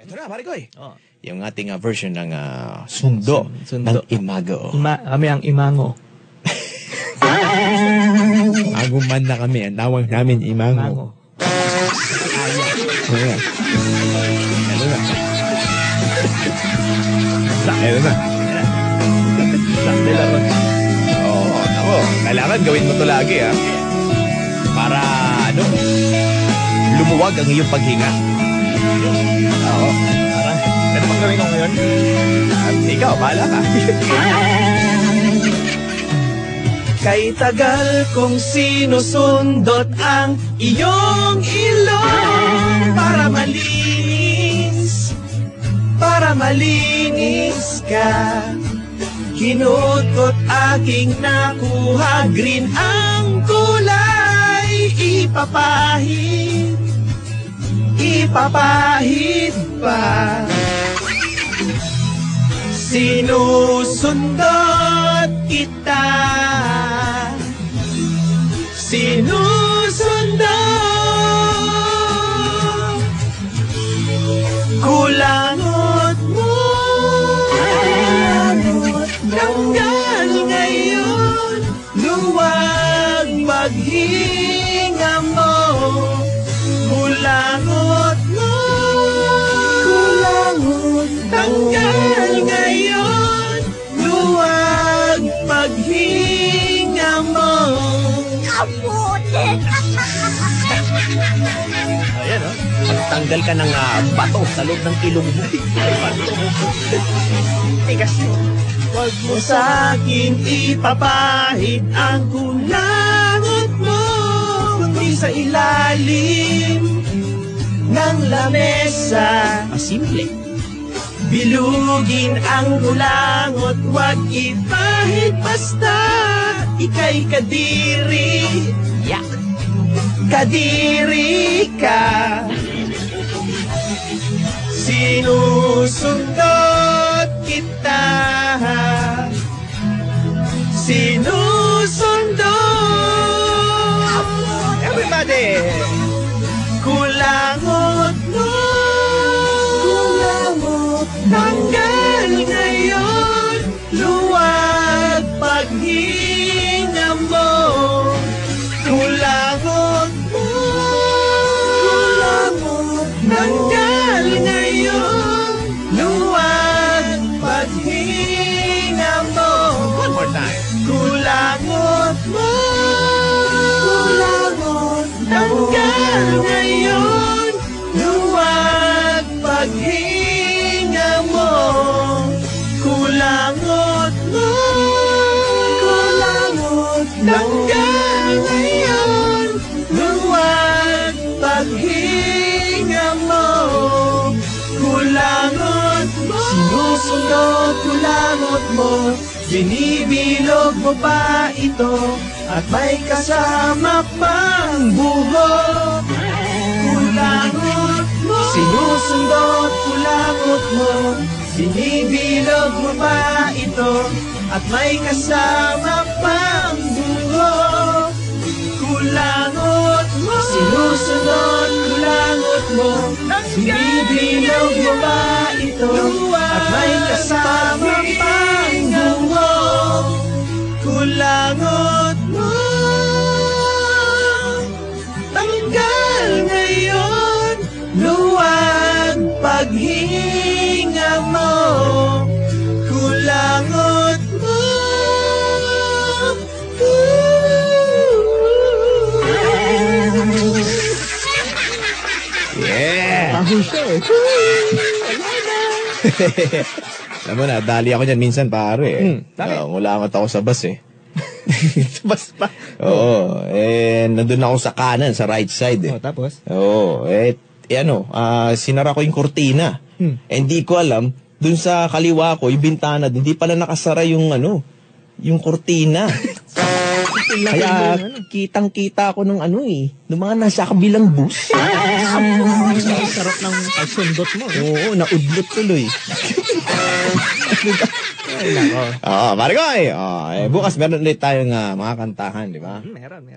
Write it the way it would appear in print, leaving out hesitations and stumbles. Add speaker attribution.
Speaker 1: Ito na, pare ko eh.
Speaker 2: Oh.
Speaker 1: Yung ating version ng sundo,
Speaker 2: Sundo.
Speaker 1: ng Imago.
Speaker 2: Kami ang imango.
Speaker 1: Maguman na kami. Ang tawag namin Imango.
Speaker 2: Imango.
Speaker 1: Ano na? Ano na? Ano na?
Speaker 2: Sakte lang.
Speaker 1: Oo, ako. Kailangan gawin mo to lagi, ha? Para, lumuwag ang iyong paghinga. Oo.
Speaker 2: Parang, ano bang gawin ko ngayon?
Speaker 1: At ikaw, bahala ka.
Speaker 2: Kay tagal kong sinusundot ang iyong ilong para malinis ka. Kinutot aking nakuha, green ang kulay, ipapahid pa. Sinusundot kita, kulangot mo, tanggal ngayon, luwag maghinga mo, kulangot mo, tanggal ngayon, luwag maghinga mo. Ayan, oh.
Speaker 1: Tanggal ka ng bato sa loob ng ilong mo.
Speaker 2: Tigas mo. Huwag mo sa'kin ipapahid ang kulangot mo, kundi sa ilalim ng lamesa.
Speaker 1: Simple.
Speaker 2: Bilugin ang kulangot, huwag ipahid basta. Ika'y kadiri,
Speaker 1: Yak.
Speaker 2: kadiri ka. Sinusundot kita, sinusundot.
Speaker 1: Everybody!
Speaker 2: Kulangot mo, tanggal ngayon, luwag paghinga mo. Kulangot mo, tanggal ngayon, luwag paghinga mo.
Speaker 1: One more time.
Speaker 2: Kulangot mo, tanggal ngayon, luwag paghinga mo. Kulangot mo, tanggal ngayon, luwag paghinga mo. Kulangot mo, sinusundot kulangot mo, binibilog mo pa ito, at may kasama pang buhok. Kulangot mo, sinusundot kulangot mo, binibilog mo pa ito, at may kasama pang buhok. Kulangot mo, sinusundot kulangot mo, binibilog mo pa ito, at may kasama pang buhok. Kulangot mo, tanggal ngayon, luwag paghinga mo. Kulangot mo,
Speaker 1: Yeah!
Speaker 2: Ahusya eh.
Speaker 1: Alam mo na, dali ako dyan minsan, pare.
Speaker 2: Bakit?
Speaker 1: Ngulangot ako sa bus, eh.
Speaker 2: Bas pa.
Speaker 1: Oo. Nandun ako sa kanan, sa right side, eh.
Speaker 2: Tapos?
Speaker 1: Oo. Sinara ko yung kurtina. Hindi ko alam, dun sa kaliwa ko, yung bintana, hindi pala nakasara yung yung kurtina. Kaya kitang-kita ako ng ng mga nasa kabilang bus.
Speaker 2: Sarap ng pagsundot mo.
Speaker 1: Oo, naudlot tuloy. Oo, pare ko bukas meron ulit tayong mga kantahan, di ba?
Speaker 2: Meron.